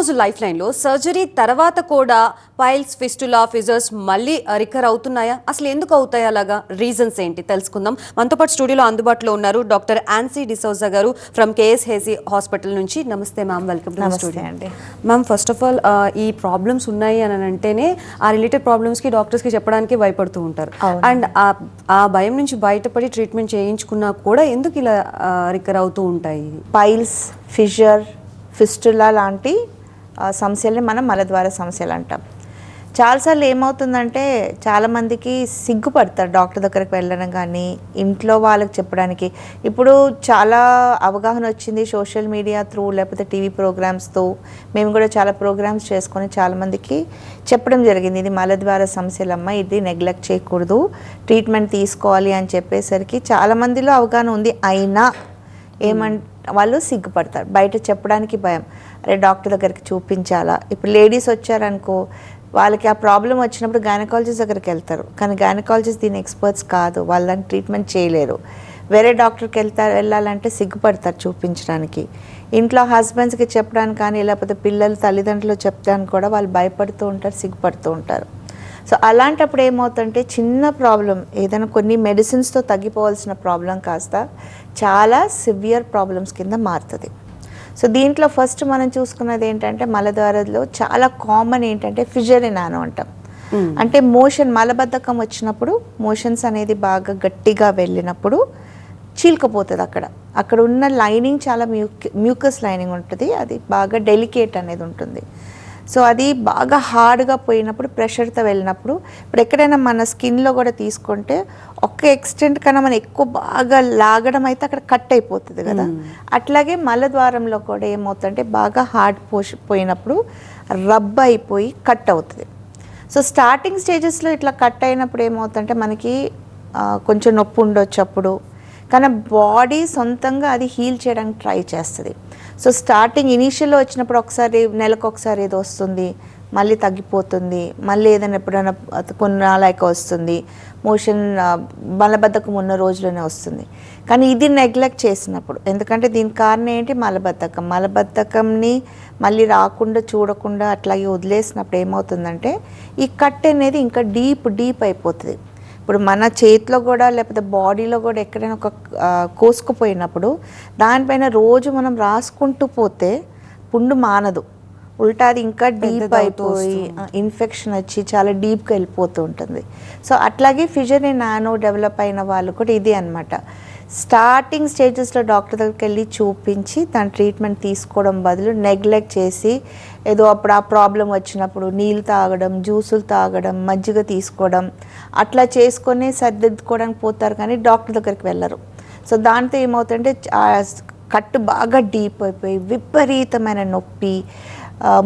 రోజు లైఫ్ లైన్లో సర్జరీ తర్వాత కూడా పైల్స్, ఫిస్టులా, ఫిజర్స్ మళ్ళీ రికర్ అవుతున్నాయా? అసలు ఎందుకు అవుతాయి అలాగా? రీజన్స్ ఏంటి తెలుసుకుందాం. మనతో పాటు స్టూడియోలో అందుబాటులో ఉన్నారు డాక్టర్ ఆన్సీ డిసౌజా గారు ఫ్రమ్ కేఎస్ హేజీ హాస్పిటల్ నుంచి. నమస్తే మ్యామ్, వెల్కమ్ టు స్టూడియో అండి. మ్యామ్, ఫస్ట్ ఆఫ్ ఆల్ ఈ ప్రాబ్లమ్స్ ఉన్నాయి అని అంటేనే ఆ రిలేటెడ్ ప్రాబ్లమ్స్కి డాక్టర్స్కి చెప్పడానికి భయపడుతూ ఉంటారు. అండ్ ఆ భయం నుంచి బయటపడి ట్రీట్మెంట్ చేయించుకున్నా కూడా ఎందుకు ఇలా రికర్ అవుతూ ఉంటాయి? పైల్స్, ఫిషర్, ఫిస్టులా లాంటి సమస్యల్ని మనం మలద్వార సమస్యలు అంటాం. చాలాసార్లు ఏమవుతుందంటే చాలామందికి సిగ్గుపడతారు డాక్టర్ దగ్గరికి వెళ్ళడం కానీ ఇంట్లో వాళ్ళకి చెప్పడానికి. ఇప్పుడు చాలా అవగాహన వచ్చింది సోషల్ మీడియా త్రూ, లేకపోతే టీవీ ప్రోగ్రామ్స్తో. మేము కూడా చాలా ప్రోగ్రామ్స్ చేసుకొని చాలామందికి చెప్పడం జరిగింది, ఇది మలద్వార సమస్యలమ్మ, ఇది నెగ్లెక్ట్ చేయకూడదు, ట్రీట్మెంట్ తీసుకోవాలి అని చెప్పేసరికి చాలామందిలో అవగాహన ఉంది. అయినా వాళ్ళు సిగ్గుపడతారు, బయట చెప్పడానికి భయం. అరే డాక్టర్ దగ్గరికి చూపించాలా? ఇప్పుడు లేడీస్ వచ్చారనుకో, వాళ్ళకి ఆ ప్రాబ్లం వచ్చినప్పుడు గైనకాలజిస్ట్ దగ్గరికి వెళ్తారు, కానీ గైనకాలజిస్ట్ దీని ఎక్స్పర్ట్స్ కాదు, వాళ్ళని ట్రీట్మెంట్ చేయలేరు. వేరే డాక్టర్కి వెళ్ళాలంటే సిగ్గుపడతారు చూపించడానికి. ఇంట్లో హస్బెండ్స్కి చెప్పడానికి కానీ, లేకపోతే పిల్లలు తల్లిదండ్రులు చెప్పడానికి కూడా వాళ్ళు భయపడుతూ ఉంటారు, సిగ్గుపడుతూ ఉంటారు. సో అలాంటప్పుడు ఏమవుతుందంటే చిన్న ప్రాబ్లం ఏదైనా కొన్ని మెడిసిన్స్తో తగ్గిపోవాల్సిన ప్రాబ్లం కాస్త చాలా సివియర్ ప్రాబ్లమ్స్ కింద మారుతుంది. సో దీంట్లో ఫస్ట్ మనం చూసుకున్నది ఏంటంటే మలద్వారలో చాలా కామన్ ఏంటంటే ఫిషర్ ఇన్ నానో అంటాం. అంటే మోషన్, మలబద్ధకం వచ్చినప్పుడు మోషన్స్ అనేది బాగా గట్టిగా వెళ్ళినప్పుడు చీల్కపోతుంది. అక్కడ ఉన్న లైనింగ్ చాలా మ్యూకస్ లైనింగ్ ఉంటుంది, అది బాగా డెలికేట్ అనేది ఉంటుంది. సో అది బాగా హార్డ్గా పోయినప్పుడు, ప్రెషర్తో వెళ్ళినప్పుడు, ఇప్పుడు ఎక్కడైనా మన స్కిన్లో కూడా తీసుకుంటే ఒక్క ఎక్స్టెంట్ కన్నా మనం ఎక్కువ బాగా లాగడం అయితే అక్కడ కట్ అయిపోతుంది కదా. అట్లాగే మలద్వారంలో కూడా ఏమవుతుందంటే బాగా హార్డ్ పోయినప్పుడు రబ్ అయిపోయి కట్ అవుతుంది. సో స్టార్టింగ్ స్టేజెస్లో ఇట్లా కట్ అయినప్పుడు ఏమవుతుందంటే మనకి కొంచెం నొప్పి ఉండొచ్చు అప్పుడు, కానీ బాడీ సొంతంగా అది హీల్ చేయడానికి ట్రై చేస్తుంది. సో స్టార్టింగ్ ఇనీషియల్లో వచ్చినప్పుడు ఒకసారి నెలకు ఒకసారి ఏదో వస్తుంది, మళ్ళీ తగ్గిపోతుంది, మళ్ళీ ఏదైనా ఎప్పుడైనా కొన్నాళ్ళకి వస్తుంది, మోషన్ మలబద్ధకం ఉన్న రోజులోనే వస్తుంది. కానీ ఇది నెగ్లెక్ట్ చేసినప్పుడు, ఎందుకంటే దీనికి కారణం ఏంటి? మలబద్ధకంని మళ్ళీ రాకుండా చూడకుండా అట్లాగే వదిలేసినప్పుడు ఏమవుతుందంటే ఈ కట్ అనేది ఇంకా డీప్ అయిపోతుంది. ఇప్పుడు మన చేతిలో కూడా లేకపోతే బాడీలో కూడా ఎక్కడైనా ఒక కోసుకుపోయినప్పుడు దానిపైన రోజు మనం రాసుకుంటూ పోతే పుండు మానదు, ఉల్టా అది ఇంకా డీప్ అయిపోయి ఇన్ఫెక్షన్ వచ్చి చాలా డీప్గా వెళ్ళిపోతూ ఉంటుంది. సో అట్లాగే ఫిషర్ ఇన్ నానో డెవలప్ అయిన వాళ్ళు కూడా ఇది అనమాట. స్టార్టింగ్ స్టేజెస్లో డాక్టర్ దగ్గరికి వెళ్ళి చూపించి దాని ట్రీట్మెంట్ తీసుకోవడం బదులు నెగ్లెక్ట్ చేసి ఏదో అప్పుడు ఆ ప్రాబ్లం వచ్చినప్పుడు నీళ్ళు తాగడం, జ్యూసులు తాగడం, మజ్జిగ తీసుకోవడం అట్లా చేసుకొని సర్దిద్దుకోవడానికి పోతారు, కానీ డాక్టర్ దగ్గరికి వెళ్ళరు. సో దాంతో ఏమవుతుందంటే కట్టు బాగా డీప్ అయిపోయి విపరీతమైన నొప్పి,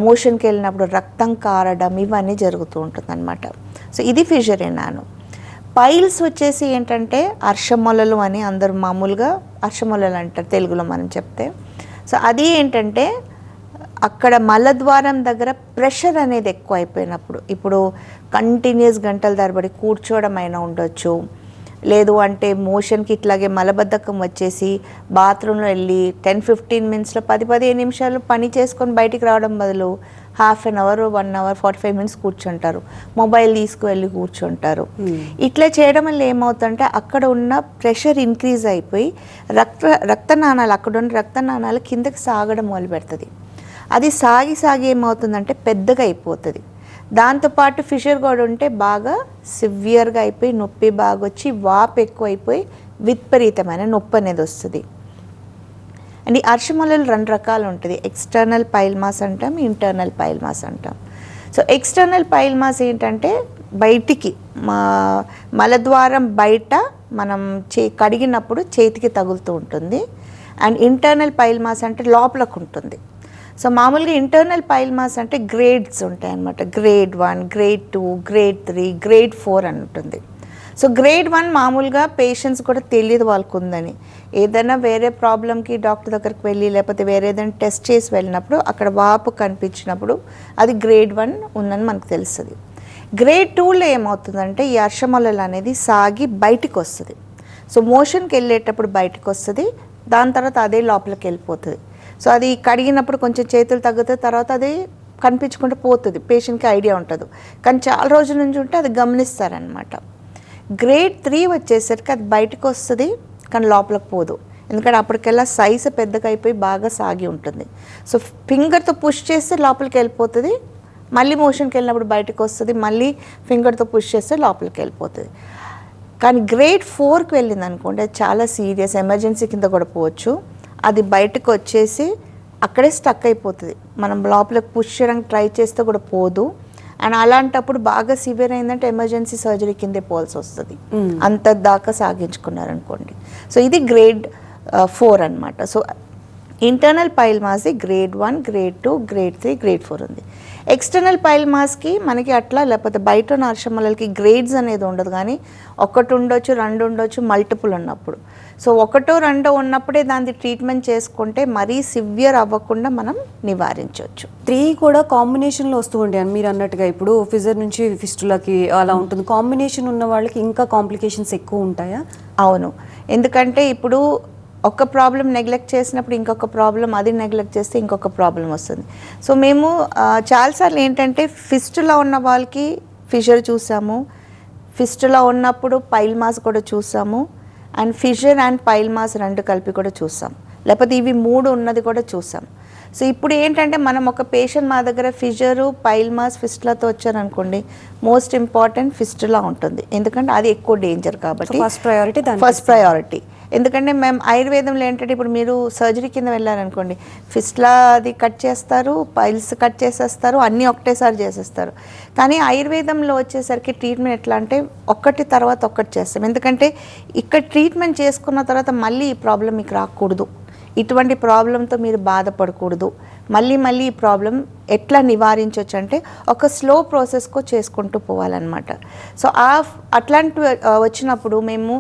మోషన్కి వెళ్ళినప్పుడు రక్తం కారడం, ఇవన్నీ జరుగుతూ ఉంటుంది అనమాట. సో ఇది ఫిషర్ ఇన్ నానో. పైల్స్ వచ్చేసి ఏంటంటే అర్షమొలలు అని అందరూ మామూలుగా అర్షమొలలు అంటారు తెలుగులో మనం చెప్తే. సో అది ఏంటంటే అక్కడ మలద్వారం దగ్గర ప్రెషర్ అనేది ఎక్కువ అయిపోయినప్పుడు, ఇప్పుడు కంటిన్యూస్ గంటల తరబడి కూర్చోవడం అయినా ఉండొచ్చు, లేదు అంటే మోషన్కి ఇట్లాగే మలబద్ధకం వచ్చేసి బాత్రూంలో వెళ్ళి 10-15 మినిట్స్లో 10-15 నిమిషాలు పని చేసుకొని బయటికి రావడం బదులు half an hour, 1 hour, 45 minutes కూర్చుంటారు, మొబైల్ తీసుకువెళ్ళి కూర్చుంటారు. ఇట్లా చేయడం వల్ల ఏమవుతుందంటే అక్కడ ఉన్న ప్రెషర్ ఇంక్రీజ్ అయిపోయి రక్తనాళాలు, అక్కడ ఉన్న రక్తనాళాలు కిందకి సాగడం మొదలు పెడుతుంది. అది సాగి ఏమవుతుందంటే పెద్దగా అయిపోతుంది. దాంతోపాటు ఫిషర్ కూడా ఉంటే బాగా సివియర్గా అయిపోయి నొప్పి బాగా వచ్చి వాపు ఎక్కువ అయిపోయి విపరీతమైన నొప్పి అనేది వస్తుంది. అండ్ ఈ అర్షమొలలు 2 రకాలు ఉంటుంది, ఎక్స్టర్నల్ పైల్ మాస్ అంటాం, ఇంటర్నల్ పైల్ మాస్ అంటాం. సో ఎక్స్టర్నల్ పైల్ మాస్ ఏంటంటే బయటికి మలద్వారం బయట మనం కడిగినప్పుడు చేతికి తగులుతూ ఉంటుంది. అండ్ ఇంటర్నల్ పైల్ మాస్ అంటే లోపలకు ఉంటుంది. సో మామూలుగా ఇంటర్నల్ పైల్ మాస్ అంటే గ్రేడ్స్ ఉంటాయి అన్నమాట. గ్రేడ్ 1, గ్రేడ్ 2, గ్రేడ్ 3, గ్రేడ్ 4 అని ఉంటుంది. సో గ్రేడ్ 1 మామూలుగా పేషెంట్స్ కూడా తెలియదు వాళ్ళకు ఉందని. ఏదైనా వేరే ప్రాబ్లంకి డాక్టర్ దగ్గరికి వెళ్ళి లేకపోతే వేరే ఏదైనా టెస్ట్ చేసి వెళ్ళినప్పుడు అక్కడ వాపు కనిపించినప్పుడు అది గ్రేడ్ 1 ఉందని మనకు తెలుస్తుంది. గ్రేడ్ 2లో ఏమవుతుందంటే ఈ అర్షమొలలు అనేది సాగి బయటికి వస్తుంది. సో మోషన్కి వెళ్ళేటప్పుడు బయటకు వస్తుంది, దాని తర్వాత అదే లోపలికి వెళ్ళిపోతుంది. సో అది కడిగినప్పుడు కొంచెం చేతులు తగ్గుతాయి, తర్వాత అది కనిపించకుండా పోతుంది, పేషెంట్కి ఐడియా ఉంటుంది. కానీ చాలా రోజుల నుంచి ఉంటే అది గమనిస్తారనమాట. గ్రేడ్ 3 వచ్చేసరికి అది బయటకు వస్తుంది కానీ లోపలికి పోదు, ఎందుకంటే అప్పటికెల్లా సైజు పెద్దగా అయిపోయి బాగా సాగి ఉంటుంది. సో ఫింగర్తో పుష్ చేస్తే లోపలికి వెళ్ళిపోతుంది, మళ్ళీ మోషన్కి వెళ్ళినప్పుడు బయటకు వస్తుంది, మళ్ళీ ఫింగర్తో పుష్ చేస్తే లోపలికి వెళ్ళిపోతుంది. కానీ గ్రేడ్ 4కి వెళ్ళింది అనుకోండి, అది చాలా సీరియస్, ఎమర్జెన్సీ కింద కూడా పోవచ్చు. అది బయటకు వచ్చేసి అక్కడే స్టక్ అయిపోతుంది, మనం లోపలికి పుష్ చేయడానికి ట్రై చేస్తే కూడా పోదు. అండ్ అలాంటప్పుడు బాగా సివియర్ అయిందంటే ఎమర్జెన్సీ సర్జరీ కిందే పోవాల్సి వస్తుంది, అంత దాకా సాగించుకున్నారనుకోండి. సో ఇది గ్రేడ్ 4 అనమాట. సో ఇంటర్నల్ పైల్ మాస్ది గ్రేడ్ 1, గ్రేడ్ 2, గ్రేడ్ 3, గ్రేడ్ 4 ఉంది. ఎక్స్టర్నల్ పైల్ మాస్కి మనకి అట్లా, లేకపోతే బయట ఉన్న అర్షమలకి గ్రేడ్స్ అనేది ఉండదు, కానీ 1 ఉండొచ్చు, 2 ఉండొచ్చు, మల్టిపుల్ ఉన్నప్పుడు. సో 1, 2 ఉన్నప్పుడే దాన్ని ట్రీట్మెంట్ చేసుకుంటే మరీ సివియర్ అవ్వకుండా మనం నివారించవచ్చు. 3 కూడా కాంబినేషన్లో వస్తూ ఉంటాయి మీరు అన్నట్టుగా. ఇప్పుడు ఫిజర్ నుంచి ఫిస్టులాకి అలా ఉంటుంది, కాంబినేషన్ ఉన్న వాళ్ళకి ఇంకా కాంప్లికేషన్స్ ఎక్కువ ఉంటాయా? అవును, ఎందుకంటే ఇప్పుడు ఒక ప్రాబ్లం నెగ్లెక్ట్ చేసినప్పుడు ఇంకొక ప్రాబ్లం, అది నెగ్లెక్ట్ చేస్తే ఇంకొక ప్రాబ్లం వస్తుంది. సో మేము చాలాసార్లు ఏంటంటే ఫిస్టులా ఉన్న వాళ్ళకి ఫిషర్ చూసాము, ఫిస్టులా ఉన్నప్పుడు పైల్ మాస్ కూడా చూసాము, and fisher and pile mass 2 కలిపి కూడా చూసాం, లేకపోతే ఇవి 3 ఉన్నది కూడా చూసాం. సో ఇప్పుడు ఏంటంటే మనం ఒక పేషెంట్ మా దగ్గర ఫిషరు, పైల్ మాస్, ఫిస్టులాతో వచ్చారనుకోండి, మోస్ట్ ఇంపార్టెంట్ ఫిస్టులా ఉంటుంది, ఎందుకంటే అది ఎక్కువ డేంజర్ కాబట్టి ఫస్ట్ ప్రయారిటీ. ఎందుకంటే మేము ఆయుర్వేదంలో ఏంటంటే ఇప్పుడు మీరు సర్జరీ కింద వెళ్ళారనుకోండి, ఫిస్టులా అది కట్ చేస్తారు, పైల్స్ కట్ చేసేస్తారు, అన్నీ ఒకటేసారి చేసేస్తారు. కానీ ఆయుర్వేదంలో వచ్చేసరికి ట్రీట్మెంట్ ఎట్లా అంటే ఒక్కటి తర్వాత ఒక్కటి చేస్తాం, ఎందుకంటే ఇక్కడ ట్రీట్మెంట్ చేసుకున్న తర్వాత మళ్ళీ ఈ ప్రాబ్లం మీకు రాకూడదు, ఇటువంటి ప్రాబ్లంతో మీరు బాధపడకూడదు, మళ్ళీ ఈ ప్రాబ్లం ఎట్లా నివారించవచ్చు అంటే ఒక స్లో ప్రాసెస్కో చేసుకుంటూ పోవాలన్నమాట. సో అట్లాంటి వచ్చినప్పుడు మేము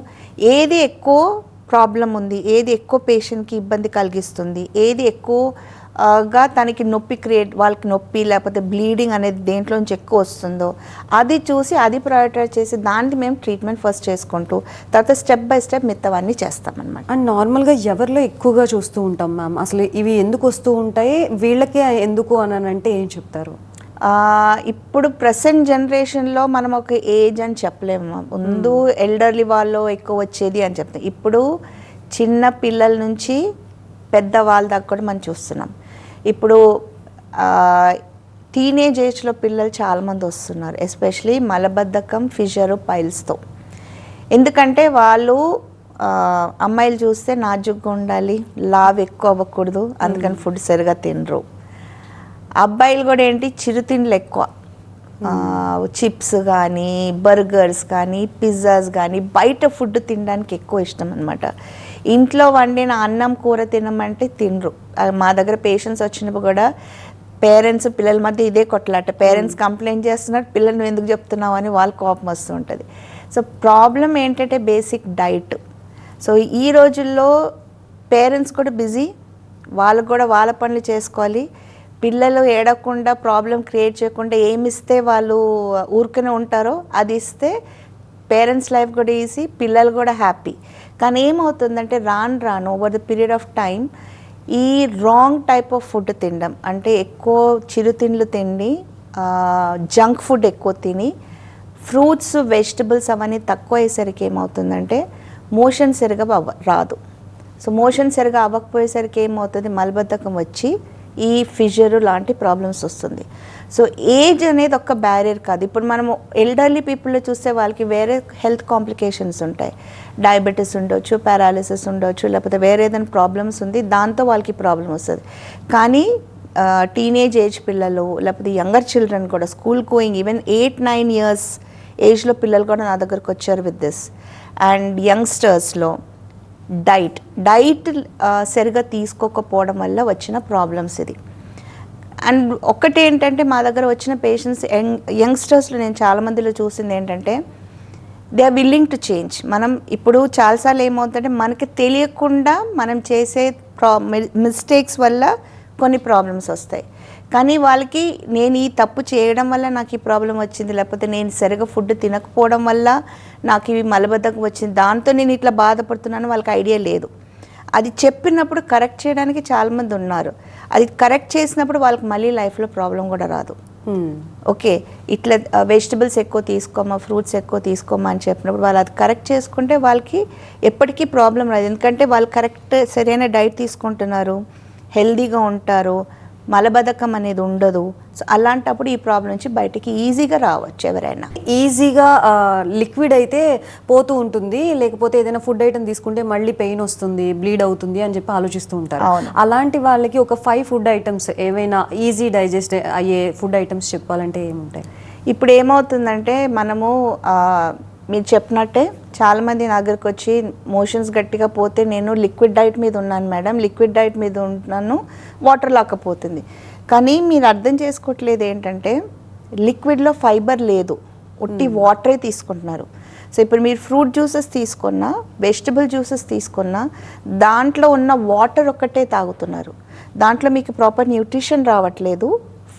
ఏది ఎక్కువ ప్రాబ్లం ఉంది, ఏది ఎక్కువ పేషెంట్కి ఇబ్బంది కలిగిస్తుంది, ఏది ఎక్కువగా తనకి నొప్పి వాళ్ళకి నొప్పి లేకపోతే బ్లీడింగ్ అనేది దేంట్లోంచి ఎక్కువ వస్తుందో అది చూసి అది ప్రయారిటైజ్ చేసి దానికి మేము ట్రీట్మెంట్ ఫస్ట్ చేసుకుంటూ తర్వాత స్టెప్ బై స్టెప్ మిగతావన్నీ చేస్తామన్నమాట. అండ్ నార్మల్గా ఎవరిలో ఎక్కువగా చూస్తూ ఉంటాం మ్యామ్, అసలు ఇవి ఎందుకు వస్తూ ఉంటాయి, వీళ్ళకే ఎందుకు అని అంటే ఏం చెప్తారు? ఇప్పుడు ప్రెసెంట్ జనరేషన్లో మనం ఒక ఏజ్ అని చెప్పలేము, ముందు ఎల్డర్లీ వాళ్ళు ఎక్కువ వచ్చేది అని చెప్తాం. ఇప్పుడు చిన్న పిల్లల నుంచి పెద్ద వాళ్ళ దాకా కూడా మనం చూస్తున్నాం. ఇప్పుడు టీనేజ్ ఏజ్లో పిల్లలు చాలామంది వస్తున్నారు, ఎస్పెషలీ మలబద్ధకం, ఫిషరు, పైల్స్తో. ఎందుకంటే వాళ్ళు అమ్మాయిలు చూస్తే నాజుగ్గా ఉండాలి, లావ్ ఎక్కువ అవ్వకూడదు, అందుకని ఫుడ్ సరిగా తినరు. అబ్బాయిలు కూడా ఏంటి చిరుతిండ్లు ఎక్కువ, చిప్స్ కానీ, బర్గర్స్ కానీ, పిజ్జాస్ కానీ, బయట ఫుడ్ తినడానికి ఎక్కువ ఇష్టం అనమాట. ఇంట్లో వండిన అన్నం కూర తినమంటే తినరు. మా దగ్గర పేషెంట్స్ వచ్చినప్పుడు కూడా పేరెంట్స్ పిల్లల మధ్య ఇదే కొట్లాట, పేరెంట్స్ కంప్లైంట్ చేస్తున్నారు, పిల్లలు నువ్వు ఎందుకు చెప్తున్నావు అని వాళ్ళ కోపం వస్తూ ఉంటుంది. సో ప్రాబ్లం ఏంటంటే బేసిక్ డైట్. సో ఈ రోజుల్లో పేరెంట్స్ కూడా బిజీ, వాళ్ళు కూడా వాళ్ళ పనులు చేసుకోవాలి, పిల్లలు ఏడకుండా ప్రాబ్లం క్రియేట్ చేయకుండా ఏమిస్తే వాళ్ళు ఊరికనే ఉంటారో అది ఇస్తే పేరెంట్స్ లైఫ్ కూడా ఈజీ, పిల్లలు కూడా హ్యాపీ. కానీ ఏమవుతుందంటే రాను over the period of time ఈ రాంగ్ టైప్ ఆఫ్ ఫుడ్ తినడం, అంటే ఎక్కువ చిరుతిండ్లు తిండి, జంక్ ఫుడ్ ఎక్కువ తిని, ఫ్రూట్స్, వెజిటబుల్స్ అవన్నీ తక్కువ అయ్యేసరికి ఏమవుతుందంటే మోషన్ సరిగా రాదు. సో మోషన్ సరిగా అవ్వకపోయేసరికి ఏమవుతుంది, మలబద్ధకం వచ్చి ఈ ఫిషరు లాంటి ప్రాబ్లమ్స్ వస్తుంది. సో ఏజ్ అనేది ఒక బ్యారియర్ కాదు. ఇప్పుడు మనము ఎల్డర్లీ పీపుల్లో చూస్తే వాళ్ళకి వేరే హెల్త్ కాంప్లికేషన్స్ ఉంటాయి, డయాబెటీస్ ఉండొచ్చు, పారాలిసిస్ ఉండొచ్చు, లేకపోతే వేరే ఏదైనా ప్రాబ్లమ్స్ ఉంది, దాంతో వాళ్ళకి ప్రాబ్లం వస్తుంది. కానీ టీనేజ్ ఏజ్ పిల్లలు లేకపోతే యంగర్ చిల్డ్రన్ కూడా స్కూల్ గోయింగ్ ఈవెన్ 8-9 ఇయర్స్ ఏజ్లో పిల్లలు కూడా నా దగ్గరకు వచ్చారు విత్ దిస్. అండ్ యంగ్స్టర్స్లో డైట్ సరిగా తీసుకోకపోవడం వల్ల వచ్చిన ప్రాబ్లమ్స్ ఇది. అండ్ ఒక్కటి ఏంటంటే మా దగ్గర వచ్చిన పేషెంట్స్ యంగ్స్టర్స్లో నేను చాలామందిలో చూసింది ఏంటంటే they are willing to change. మనం ఇప్పుడు చాలాసార్లు ఏమవుతుందంటే మనకి తెలియకుండా మనం చేసే మిస్టేక్స్ వల్ల కొన్ని ప్రాబ్లమ్స్ వస్తాయి. కానీ వాళ్ళకి నేను ఈ తప్పు చేయడం వల్ల నాకు ఈ ప్రాబ్లం వచ్చింది, లేకపోతే నేను సరిగా ఫుడ్ తినకపోవడం వల్ల నాకు ఇవి మలబద్ధకం వచ్చింది, దాంతో నేను ఇట్లా బాధపడుతున్నాను వాళ్ళకి ఐడియా లేదు. అది చెప్పినప్పుడు కరెక్ట్ చేయడానికి చాలామంది ఉన్నారు. అది కరెక్ట్ చేసినప్పుడు వాళ్ళకి మళ్ళీ లైఫ్లో ప్రాబ్లం కూడా రాదు. ఓకే, ఇట్లా వెజిటబుల్స్ ఎక్కువ తీసుకోమా, ఫ్రూట్స్ ఎక్కువ తీసుకోమా అని చెప్పినప్పుడు వాళ్ళు అది కరెక్ట్ చేసుకుంటే వాళ్ళకి ఎప్పటికీ ప్రాబ్లం రాదు. ఎందుకంటే వాళ్ళు కరెక్ట్ సరైన డైట్ తీసుకుంటున్నారు, హెల్దీగా ఉంటారు, మలబద్ధకం అనేది ఉండదు. సో అలాంటప్పుడు ఈ ప్రాబ్లం నుంచి బయటికి ఈజీగా రావచ్చు. ఎవరైనా ఈజీగా లిక్విడ్ అయితే పోతూ ఉంటుంది, లేకపోతే ఏదైనా ఫుడ్ ఐటమ్ తీసుకుంటే మళ్ళీ పెయిన్ వస్తుంది, బ్లీడ్ అవుతుంది అని చెప్పి ఆలోచిస్తూ ఉంటారు. అలాంటి వాళ్ళకి ఒక 5 ఫుడ్ ఐటమ్స్ ఏవైనా ఈజీ డైజెస్ట్ అయ్యే ఫుడ్ ఐటమ్స్ చెప్పాలంటే ఏముంటాయి? ఇప్పుడు ఏమవుతుందంటే మనము మీరు చెప్పినట్టే చాలామంది నా దగ్గరకు వచ్చి మోషన్స్ గట్టిగా పోతే నేను లిక్విడ్ డైట్ మీద ఉన్నాను మేడం, లిక్విడ్ డైట్ మీద ఉన్నాను, వాటర్ లాక్కపోతుంది. కానీ మీరు అర్థం చేసుకోవట్లేదు ఏంటంటే లిక్విడ్లో ఫైబర్ లేదు, ఉట్టి వాటరే తీసుకుంటున్నారు. సో ఇప్పుడు మీరు ఫ్రూట్ జ్యూసెస్ తీసుకున్నా, వెజిటబుల్ జ్యూసెస్ తీసుకున్నా దాంట్లో ఉన్న వాటర్ ఒక్కటే తాగుతున్నారు. దాంట్లో మీకు ప్రాపర్ న్యూట్రిషన్ రావట్లేదు,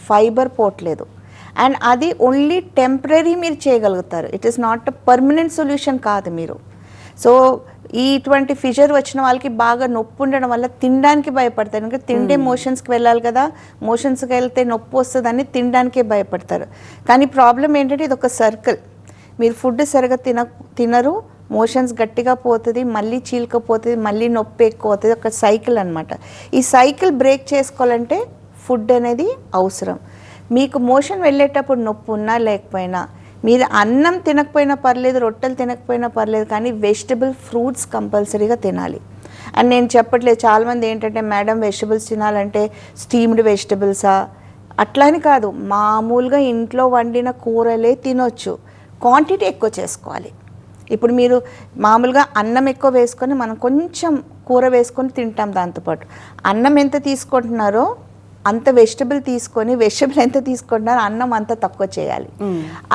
ఫైబర్ పోవట్లేదు. అండ్ అది ఓన్లీ టెంపరీ మీరు చేయగలుగుతారు. It is not a permanent solution కాదు. మీరు సో ఇటువంటి ఫిషర్ వచ్చిన వాళ్ళకి బాగా నొప్పి ఉండడం వల్ల తినడానికి భయపడతారు. ఇంకా తిండే మోషన్స్కి వెళ్ళాలి కదా, మోషన్స్కి వెళ్తే నొప్పి వస్తుందని తినడానికే భయపడతారు. కానీ ప్రాబ్లం ఏంటంటే ఇది ఒక సర్కిల్. మీరు ఫుడ్ సరిగా తినరు, మోషన్స్ గట్టిగా పోతుంది, మళ్ళీ చీలకపోతుంది, మళ్ళీ నొప్పి ఎక్కువ అవుతుంది. ఒక సైకిల్ అనమాట. ఈ సైకిల్ బ్రేక్ చేసుకోవాలంటే ఫుడ్ అనేది అవసరం. మీకు మోషన్ వెళ్ళేటప్పుడు నొప్పి ఉన్నా లేకపోయినా, మీరు అన్నం తినకపోయినా పర్లేదు, రొట్టెలు తినకపోయినా పర్లేదు, కానీ వెజిటబుల్ ఫ్రూట్స్ కంపల్సరీగా తినాలి. అండ్ నేను చెప్పట్లేదు, చాలామంది ఏంటంటే మేడం వెజిటబుల్స్ తినాలంటే స్టీమ్డ్ వెజిటబుల్సా, అట్లా అని కాదు, మామూలుగా ఇంట్లో వండిన కూరలే తినొచ్చు, క్వాంటిటీ ఎక్కువ చేసుకోవాలి. ఇప్పుడు మీరు మామూలుగా అన్నం ఎక్కువ వేసుకొని మనం కొంచెం కూర వేసుకొని తింటాం, దాంతోపాటు అన్నం ఎంత తీసుకుంటున్నారో అంత వెజిటబుల్ తీసుకొని, వెజిటబుల్ ఎంత తీసుకుంటున్నారో అన్నం అంత తక్కువ చేయాలి.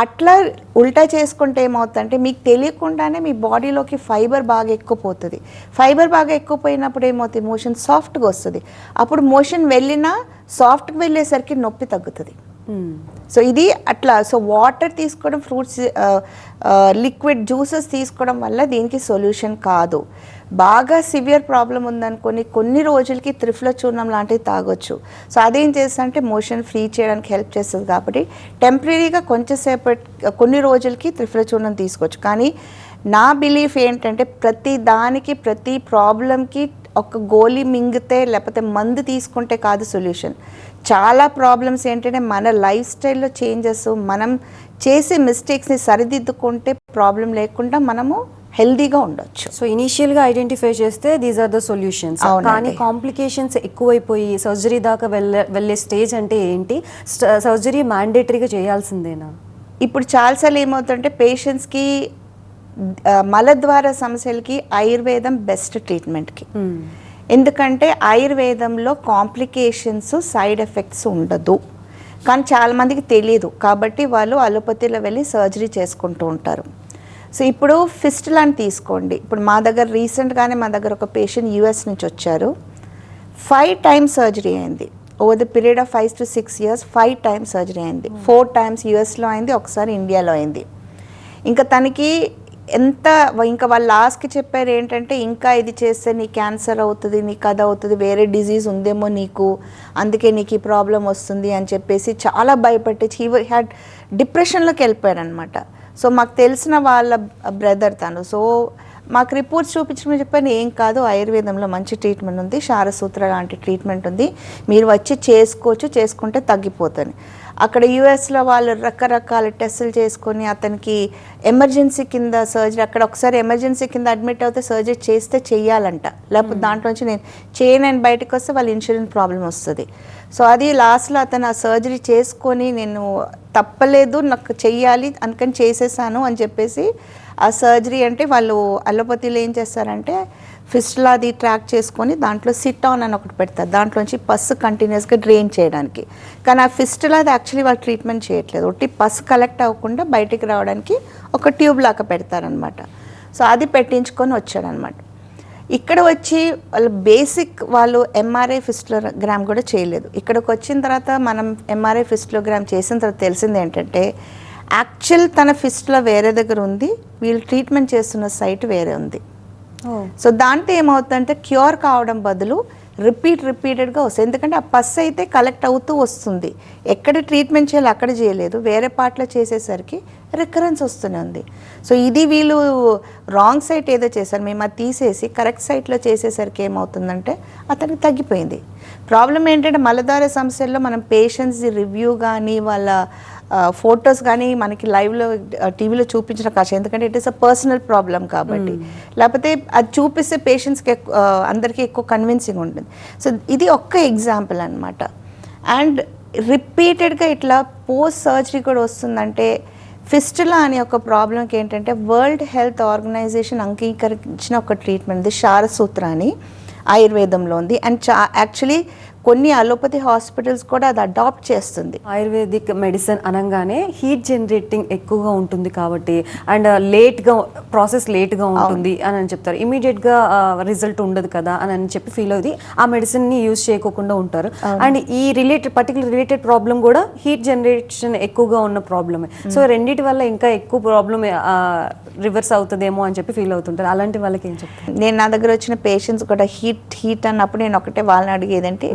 అట్లా ఉల్టా చేసుకుంటే ఏమవుతుందంటే మీకు తెలియకుండానే మీ బాడీలోకి ఫైబర్ బాగా ఎక్కువ పోతుంది. ఫైబర్ బాగా ఎక్కువ పోయినప్పుడు ఏమవుతుంది, మోషన్ సాఫ్ట్గా వస్తుంది. అప్పుడు మోషన్ వెళ్ళినా సాఫ్ట్గా వెళ్ళేసరికి నొప్పి తగ్గుతుంది. సో ఇది అట్లా. సో వాటర్ తీసుకోవడం, ఫ్రూట్స్, లిక్విడ్ జ్యూసెస్ తీసుకోవడం వల్ల దీనికి సొల్యూషన్ కాదు. బాగా సివియర్ ప్రాబ్లం ఉందనుకొని కొన్ని రోజులకి త్రిఫల చూర్ణం లాంటివి తాగొచ్చు. సో అదేం చేస్తుందంటే మోషన్ ఫ్రీ చేయడానికి హెల్ప్ చేస్తుంది. కాబట్టి టెంపరీగా కొంచెంసేపటి కొన్ని రోజులకి త్రిఫల చూర్ణం తీసుకోవచ్చు. కానీ నా బిలీఫ్ ఏంటంటే ప్రతి దానికి, ప్రతి ప్రాబ్లంకి ఒక గోళీ మింగితే లేకపోతే మందు తీసుకుంటే కాదు సొల్యూషన్. చాలా ప్రాబ్లమ్స్ ఏంటంటే మన లైఫ్ స్టైల్లో చేంజెస్, మనం చేసే మిస్టేక్స్ని సరిదిద్దుకుంటే ప్రాబ్లం లేకుండా మనము హెల్దీగా ఉండొచ్చు. సో ఇనీషియల్గా ఐడెంటిఫై చేస్తే దీస్ ఆర్ ద సొల్యూషన్స్. కానీ కాంప్లికేషన్స్ ఎక్కువైపోయి సర్జరీ దాకా వెళ్ళే స్టేజ్ అంటే ఏంటి? సర్జరీ మ్యాండేటరీగా చేయాల్సిందేనా? ఇప్పుడు చాలాసార్లు ఏమవుతుందంటే పేషెంట్స్కి మలద్వార సమస్యలకి ఆయుర్వేదం బెస్ట్ ట్రీట్మెంట్కి. ఎందుకంటే ఆయుర్వేదంలో కాంప్లికేషన్స్, సైడ్ ఎఫెక్ట్స్ ఉండదు. కానీ చాలామందికి తెలియదు, కాబట్టి వాళ్ళు అలోపతిలో వెళ్ళి సర్జరీ చేసుకుంటూ ఉంటారు. సో ఇప్పుడు ఫిస్టులాని తీసుకోండి. ఇప్పుడు మా దగ్గర రీసెంట్గానే మా దగ్గర ఒక పేషెంట్ యూఎస్ నుంచి వచ్చారు. 5 times సర్జరీ అయింది. Over the period of 5 to 6 years 5 times surgery అయింది. 4 times యూఎస్లో అయింది, ఒకసారి ఇండియాలో అయింది. ఇంకా తనకి ఇంకా వాళ్ళు లాస్ట్కి చెప్పారు ఏంటంటే ఇంకా ఇది చేస్తే నీ క్యాన్సర్ అవుతుంది, నీకు అది అవుతుంది, వేరే డిజీజ్ ఉందేమో నీకు, అందుకే నీకు ఈ ప్రాబ్లం వస్తుంది అని చెప్పేసి చాలా భయపెట్టి హీ హ్యాడ్ డిప్రెషన్లోకి వెళ్ళిపోయారు అనమాట. సో మాకు తెలిసిన వాళ్ళ బ్రదర్ తను. సో మాకు రిపోర్ట్స్ చూపించమని చెప్పాను, ఏం కాదు, ఆయుర్వేదంలో మంచి ట్రీట్మెంట్ ఉంది, శారసూత్ర లాంటి ట్రీట్మెంట్ ఉంది, మీరు వచ్చి చేసుకోవచ్చు, చేసుకుంటే తగ్గిపోతుంది. అక్కడ యూఎస్లో వాళ్ళు రకరకాల టెస్టులు చేసుకొని అతనికి ఎమర్జెన్సీ కింద సర్జరీ, అక్కడ ఒకసారి ఎమర్జెన్సీ కింద అడ్మిట్ అవుతే సర్జరీ చేస్తే చెయ్యాలంట, లేకపోతే దాంట్లోంచి నేను చేయను బయటకు వస్తే వాళ్ళ ఇన్సూరెన్స్ ప్రాబ్లం వస్తుంది. సో అది లాస్ట్లో అతను ఆ సర్జరీ చేసుకొని నేను తప్పలేదు, నాకు చెయ్యాలి అందుకని చేసేసాను అని చెప్పేసి ఆ సర్జరీ అంటే వాళ్ళు అలోపతిలో ఏం చేస్తారంటే ఫిస్టులా అది ట్రాక్ చేసుకొని దాంట్లో సిటాన్ అని ఒకటి పెడతారు, దాంట్లోంచి పస్సు కంటిన్యూస్గా డ్రైన్ చేయడానికి. కానీ ఆ ఫిస్టులా అది యాక్చువల్లీ వాళ్ళు ట్రీట్మెంట్ చేయట్లేదు, ఒకటి పస్సు కలెక్ట్ అవ్వకుండా బయటికి రావడానికి ఒక ట్యూబ్ లాగా పెడతారనమాట. సో అది పెట్టించుకొని వచ్చాడనమాట. ఇక్కడ వచ్చి వాళ్ళు బేసిక్ వాళ్ళు ఎంఆర్ఐ ఫిస్టులోగ్రామ్ కూడా చేయలేదు. ఇక్కడికి వచ్చిన తర్వాత మనం ఎంఆర్ఐ ఫిస్టులోగ్రామ్ చేసిన తర్వాత తెలిసింది ఏంటంటే యాక్చువల్ తన ఫిస్టులో వేరే దగ్గర ఉంది, వీళ్ళు ట్రీట్మెంట్ చేస్తున్న సైట్ వేరే ఉంది. సో దాంతో ఏమవుతుందంటే క్యూర్ కావడం బదులు రిపీటెడ్గా వస్తుంది. ఎందుకంటే ఆ పస్ అయితే కలెక్ట్ అవుతూ వస్తుంది, ఎక్కడ ట్రీట్మెంట్ చేయాలి అక్కడ చేయలేదు, వేరే పార్ట్లో చేసేసరికి రికరెన్స్ వస్తూనే ఉంది. సో ఇది వీళ్ళు రాంగ్ సైట్ ఏదో చేశారు, మేము అది తీసేసి కరెక్ట్ సైట్లో చేసేసరికి ఏమవుతుందంటే అతనికి తగ్గిపోయింది. ప్రాబ్లం ఏంటంటే మలద్వార సమస్యల్లో మనం పేషెంట్స్ రివ్యూ కానీ వాళ్ళ ఫొటోస్ కానీ మనకి లైవ్లో టీవీలో చూపించడం కష్టం, ఎందుకంటే it is a personal problem కాబట్టి. లేకపోతే అది చూపిస్తే పేషెంట్స్కి అందరికీ ఎక్కువ కన్విన్సింగ్ ఉంటుంది. సో ఇది ఒక్క ఎగ్జాంపుల్ అనమాట. అండ్ రిపీటెడ్గా ఇట్లా పోస్ట్ సర్జరీ కూడా వస్తుందంటే ఫిస్టులా అనే ఒక ప్రాబ్లంకి ఏంటంటే వరల్డ్ హెల్త్ ఆర్గనైజేషన్ అంగీకరించిన ఒక ట్రీట్మెంట్, ఇది క్షారసూత్ర అని ఆయుర్వేదంలో ఉంది. అండ్ యాక్చువల్లీ కొన్ని అలోపతి హాస్పిటల్స్ కూడా అది అడాప్ట్ చేస్తుంది. ఆయుర్వేదిక్ మెడిసిన్ అనగానే హీట్ జనరేటింగ్ ఎక్కువగా ఉంటుంది కాబట్టి అండ్ ప్రాసెస్ లేట్గా ఉంటుంది అని చెప్తారు, ఇమీడియట్గా రిజల్ట్ ఉండదు కదా అని చెప్పి ఫీల్ అవుతుంది, ఆ మెడిసిన్ని యూజ్ చేయకోకుండా ఉంటారు. అండ్ ఈ రిలేటెడ్ ప్రాబ్లం కూడా హీట్ జనరేషన్ ఎక్కువగా ఉన్న ప్రాబ్లమే. సో రెండింటి వల్ల ఇంకా ఎక్కువ ప్రాబ్లం రివర్స్ అవుతుందేమో అని చెప్పి ఫీల్ అవుతుంటారు. అలాంటి వాళ్ళకి ఏం చెప్తారు? నేను నా దగ్గర వచ్చిన పేషెంట్స్ కూడా హీట్ అన్నప్పుడు నేను ఒకటే వాళ్ళని అడిగేదంటే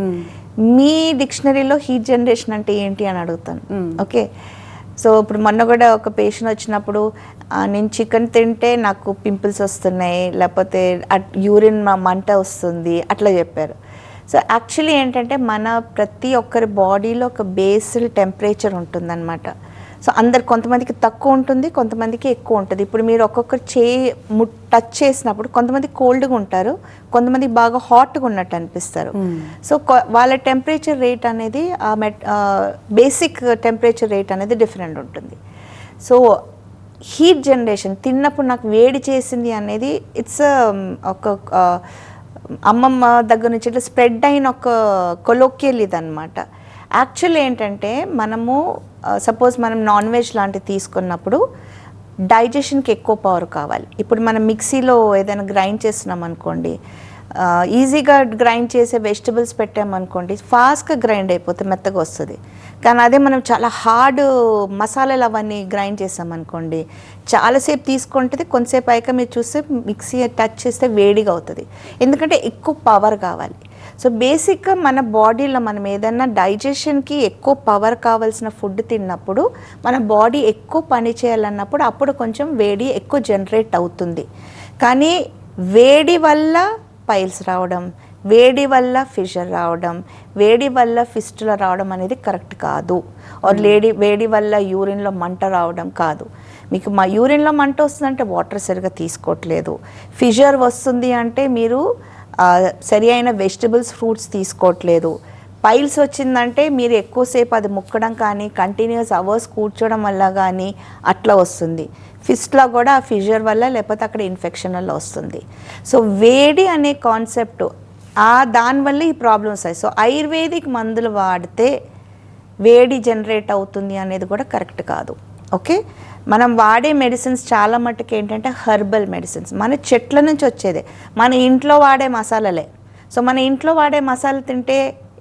మీ డిక్షనరీలో హీట్ జనరేషన్ అంటే ఏంటి అని అడుగుతాను. ఓకే, సో ఇప్పుడు మొన్న కూడా ఒక పేషెంట్ వచ్చినప్పుడు నేను చికెన్ తింటే నాకు పింపుల్స్ వస్తున్నాయి, లేకపోతే యూరిన్ మంట వస్తుంది అట్లా చెప్పారు. సో యాక్చువల్లీ ఏంటంటే మన ప్రతి ఒక్కరి బాడీలో ఒక బేస్డ్ టెంపరేచర్ ఉంటుందన్నమాట. సో కొంతమందికి తక్కువ ఉంటుంది, కొంతమందికి ఎక్కువ ఉంటుంది. ఇప్పుడు మీరు ఒక్కొక్కరు టచ్ చేసినప్పుడు కొంతమంది కోల్డ్గా ఉంటారు, కొంతమంది బాగా హాట్గా ఉన్నట్టు అనిపిస్తారు. సో వాళ్ళ టెంపరేచర్ రేట్ అనేది బేసిక్ టెంపరేచర్ రేట్ అనేది డిఫరెంట్ ఉంటుంది. సో హీట్ జనరేషన్ తిన్నప్పుడు నాకు వేడి చేసింది అనేది ఇట్స్ ఒక అమ్మమ్మ దగ్గర నుంచి ఇట్లా స్ప్రెడ్ అయిన ఒక కొలోక్యల్ ఇదన్నమాట. యాక్చువల్ ఏంటంటే మనము సపోజ్ మనం నాన్ వెజ్ లాంటివి తీసుకున్నప్పుడు డైజెషన్కి ఎక్కువ పవర్ కావాలి. ఇప్పుడు మనం మిక్సీలో ఏదైనా గ్రైండ్ చేస్తున్నాం అనుకోండి, ఈజీగా గ్రైండ్ చేసే వెజిటబుల్స్ పెట్టామనుకోండి ఫాస్ట్గా గ్రైండ్ అయిపోతే మెత్తగా వస్తుంది. కానీ అదే మనం చాలా హార్డ్ మసాలాలు అవన్నీ గ్రైండ్ చేసామనుకోండి చాలాసేపు తీసుకుంటుంది, కొంతసేపు అయ్యాక మీరు చూస్తే మిక్సీ టచ్ చేస్తే వేడిగా అవుతుంది, ఎందుకంటే ఎక్కువ పవర్ కావాలి. సో బేసిక్గా మన బాడీలో మనం ఏదైనా డైజెషన్కి ఎక్కువ పవర్ కావాల్సిన ఫుడ్ తిన్నప్పుడు మన బాడీ ఎక్కువ పని చేయాలన్నప్పుడు అప్పుడు కొంచెం వేడి ఎక్కువ జనరేట్ అవుతుంది. కానీ వేడి వల్ల పైల్స్ రావడం, వేడి వల్ల ఫిషర్ రావడం, వేడి వల్ల ఫిస్టులా రావడం అనేది కరెక్ట్ కాదు. ఆర్ వేడి వల్ల యూరిన్లో మంట రావడం కాదు. మీకు యూరిన్లో మంట వస్తుందంటే వాటర్ సరిగా తీసుకోవట్లేదు, ఫిషర్ వస్తుంది అంటే మీరు సరి అయిన వెజిటబుల్స్ ఫ్రూట్స్ తీసుకోవట్లేదు, పైల్స్ వచ్చిందంటే మీరు ఎక్కువసేపు అది ముక్కడం కానీ కంటిన్యూస్ అవర్స్ కూర్చోవడం వల్ల కానీ అట్లా వస్తుంది. ఫిస్ట్లా కూడా ఆ ఫిషర్ వల్ల లేకపోతే అక్కడ ఇన్ఫెక్షన్ వల్ల వస్తుంది. సో వేడి అనే కాన్సెప్ట్ దానివల్ల ఈ ప్రాబ్లమ్స్ అయ్యాయి. సో ఆయుర్వేదిక్ మందులు వాడితే వేడి జనరేట్ అవుతుంది అనేది కూడా కరెక్ట్ కాదు. ఓకే, మనం వాడే మెడిసిన్స్ చాలా మట్టుకు ఏంటంటే హెర్బల్ మెడిసిన్స్, మన చెట్ల నుంచి వచ్చేదే, మన ఇంట్లో వాడే మసాలాలే. సో మన ఇంట్లో వాడే మసాలా తింటే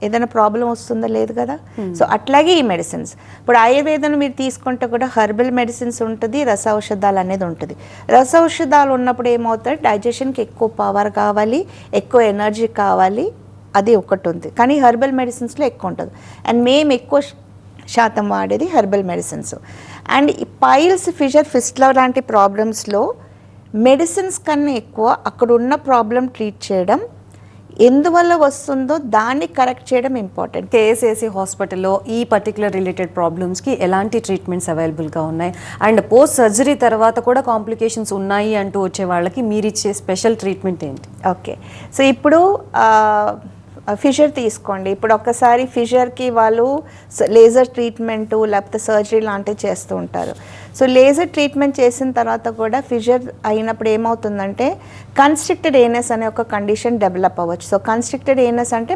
ఏదైనా ప్రాబ్లం వస్తుందో లేదు కదా. సో అట్లాగే ఈ మెడిసిన్స్ ఇప్పుడు ఆయుర్వేదం మీరు తీసుకుంటే కూడా హెర్బల్ మెడిసిన్స్ ఉంటుంది, రస ఔషధాలు అనేది ఉంటుంది. రస ఔషధాలు ఉన్నప్పుడు ఏమవుతుంది, డైజెషన్కి ఎక్కువ పవర్ కావాలి, ఎక్కువ ఎనర్జీ కావాలి, అది ఒకటి ఉంది. కానీ హెర్బల్ మెడిసిన్స్లో ఎక్కువ ఉంటుంది. అండ్ మేము ఎక్కువ శాతం వాడేది హెర్బల్ మెడిసిన్స్. అండ్ ఈ పైల్స్, ఫిషర్, ఫిస్టులా లాంటి ప్రాబ్లమ్స్లో మెడిసిన్స్ కన్నా ఎక్కువ అక్కడ ఉన్న ప్రాబ్లం ట్రీట్ చేయడం, ఎందువల్ల వస్తుందో దాన్ని కరెక్ట్ చేయడం ఇంపార్టెంట్. కేఎస్ఏసి హాస్పిటల్లో ఈ పర్టికులర్ రిలేటెడ్ ప్రాబ్లమ్స్కి ఎలాంటి ట్రీట్మెంట్స్ అవైలబుల్గా ఉన్నాయి, అండ్ పోస్ట్ సర్జరీ తర్వాత కూడా కాంప్లికేషన్స్ ఉన్నాయి అంటూ వచ్చే వాళ్ళకి మీరు ఇచ్చే స్పెషల్ ట్రీట్మెంట్ ఏంటి? ఓకే, సో ఇప్పుడు ఫిషర్ తీసుకోండి. ఇప్పుడు ఒక్కసారి ఫిషర్కి వాళ్ళు లేజర్ ట్రీట్మెంటు లేకపోతే సర్జరీ లాంటివి చేస్తూ ఉంటారు. సో లేజర్ ట్రీట్మెంట్ చేసిన తర్వాత కూడా ఫిషర్ అయినప్పుడు ఏమవుతుందంటే కన్స్ట్రిక్టెడ్ ఏనస్ అనే ఒక కండిషన్ డెవలప్ అవ్వచ్చు. సో కన్స్ట్రిక్టెడ్ ఏనస్ అంటే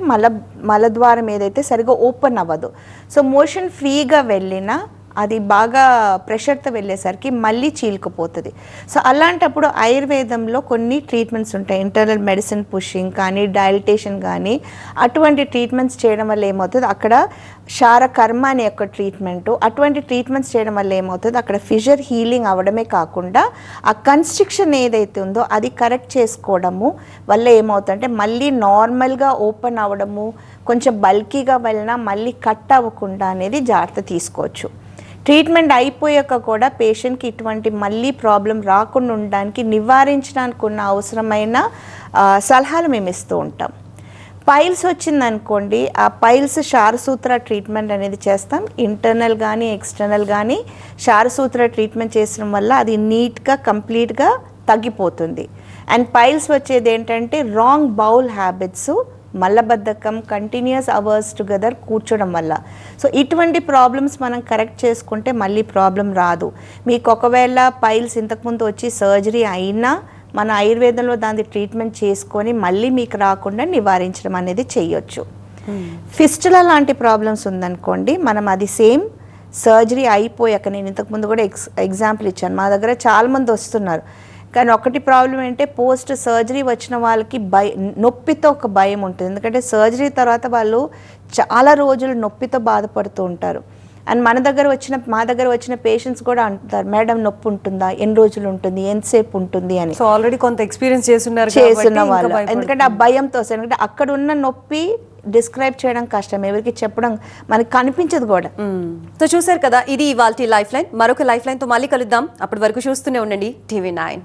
మలద్వారం ఏదైతే సరిగా ఓపెన్ అవ్వదు. సో మోషన్ ఫ్రీగా వెళ్ళినా అది బాగా ప్రెషర్తో వెళ్ళేసరికి మళ్ళీ చీలుకుపోతుంది. సో అలాంటప్పుడు ఆయుర్వేదంలో కొన్ని ట్రీట్మెంట్స్ ఉంటాయి, ఇంటర్నల్ మెడిసిన్ పుషింగ్ కానీ డైలిటేషన్ కానీ అటువంటి ట్రీట్మెంట్స్ చేయడం వల్ల ఏమవుతుంది, అక్కడ క్షారకర్మ అనే ఒక ట్రీట్మెంటు, అటువంటి ట్రీట్మెంట్స్ చేయడం వల్ల ఏమవుతుంది, అక్కడ ఫిషర్ హీలింగ్ అవ్వడమే కాకుండా ఆ కన్స్ట్రిక్షన్ ఏదైతే ఉందో అది కరెక్ట్ చేసుకోవడము వల్ల ఏమవుతుందంటే మళ్ళీ నార్మల్గా ఓపెన్ అవ్వడము, కొంచెం బల్కీగా వెళ్ళినా మళ్ళీ కట్ అవ్వకుండా అనేది జాగ్రత్త తీసుకోవచ్చు. ట్రీట్మెంట్ అయిపోయాక కూడా పేషెంట్కి ఇటువంటి మళ్ళీ ప్రాబ్లం రాకుండా ఉండడానికి నివారించడానికి ఉన్న అవసరమైన సలహాలు మేము ఇస్తూ ఉంటాం. పైల్స్ వచ్చిందనుకోండి, ఆ పైల్స్ క్షారసూత్ర ట్రీట్మెంట్ అనేది చేస్తాం. ఇంటర్నల్ కానీ ఎక్స్టర్నల్ కానీ క్షారసూత్ర ట్రీట్మెంట్ చేసడం వల్ల అది నీట్గా కంప్లీట్గా తగ్గిపోతుంది. అండ్ పైల్స్ వచ్చేది ఏంటంటే రాంగ్ బౌల్ హ్యాబిట్స్, మల్లబద్ధకం, కంటిన్యూస్ అవర్స్ టుగెదర్ కూర్చోడం వల్ల. సో ఇటువంటి ప్రాబ్లమ్స్ మనం కరెక్ట్ చేసుకుంటే మళ్ళీ ప్రాబ్లం రాదు. మీకు ఒకవేళ పైల్స్ ఇంతకుముందు వచ్చి సర్జరీ అయినా మన ఆయుర్వేదంలో దాని ట్రీట్మెంట్ చేసుకొని మళ్ళీ మీకు రాకుండా నివారించడం అనేది చేయొచ్చు. ఫిస్టులా లాంటి ప్రాబ్లమ్స్ ఉందనుకోండి, మనం అది సేమ్ సర్జరీ అయిపోయాక, నేను ఇంతకుముందు కూడా ఎగ్జాంపుల్ ఇచ్చాను, మా దగ్గర చాలామంది వస్తున్నారు. కానీ ఒకటి ప్రాబ్లం ఏంటంటే పోస్ట్ సర్జరీ వచ్చిన వాళ్ళకి నొప్పితో ఒక భయం ఉంటుంది. ఎందుకంటే సర్జరీ తర్వాత వాళ్ళు చాలా రోజులు నొప్పితో బాధపడుతూ ఉంటారు. అండ్ మా దగ్గర వచ్చిన పేషెంట్స్ కూడా అంటారు, మేడం నొప్పి ఉంటుందా, ఎన్ని రోజులు ఉంటుంది, ఎంతసేపు ఉంటుంది అని. సో ఆల్రెడీ కొంత ఎక్స్పీరియన్స్ చేస్తున్న వాళ్ళు, ఎందుకంటే ఆ భయంతో, ఎందుకంటే అక్కడ ఉన్న నొప్పి డిస్క్రైబ్ చేయడం కష్టం, ఎవరికి చెప్పడం మనకి కనిపించదు కూడా. సో చూసారు కదా, ఇది ఇవాల్టి లైఫ్ లైన్. మరొక లైఫ్ లైన్తో మళ్ళీ కలుద్దాం. అప్పటి వరకు చూస్తూనే ఉండండి TV9.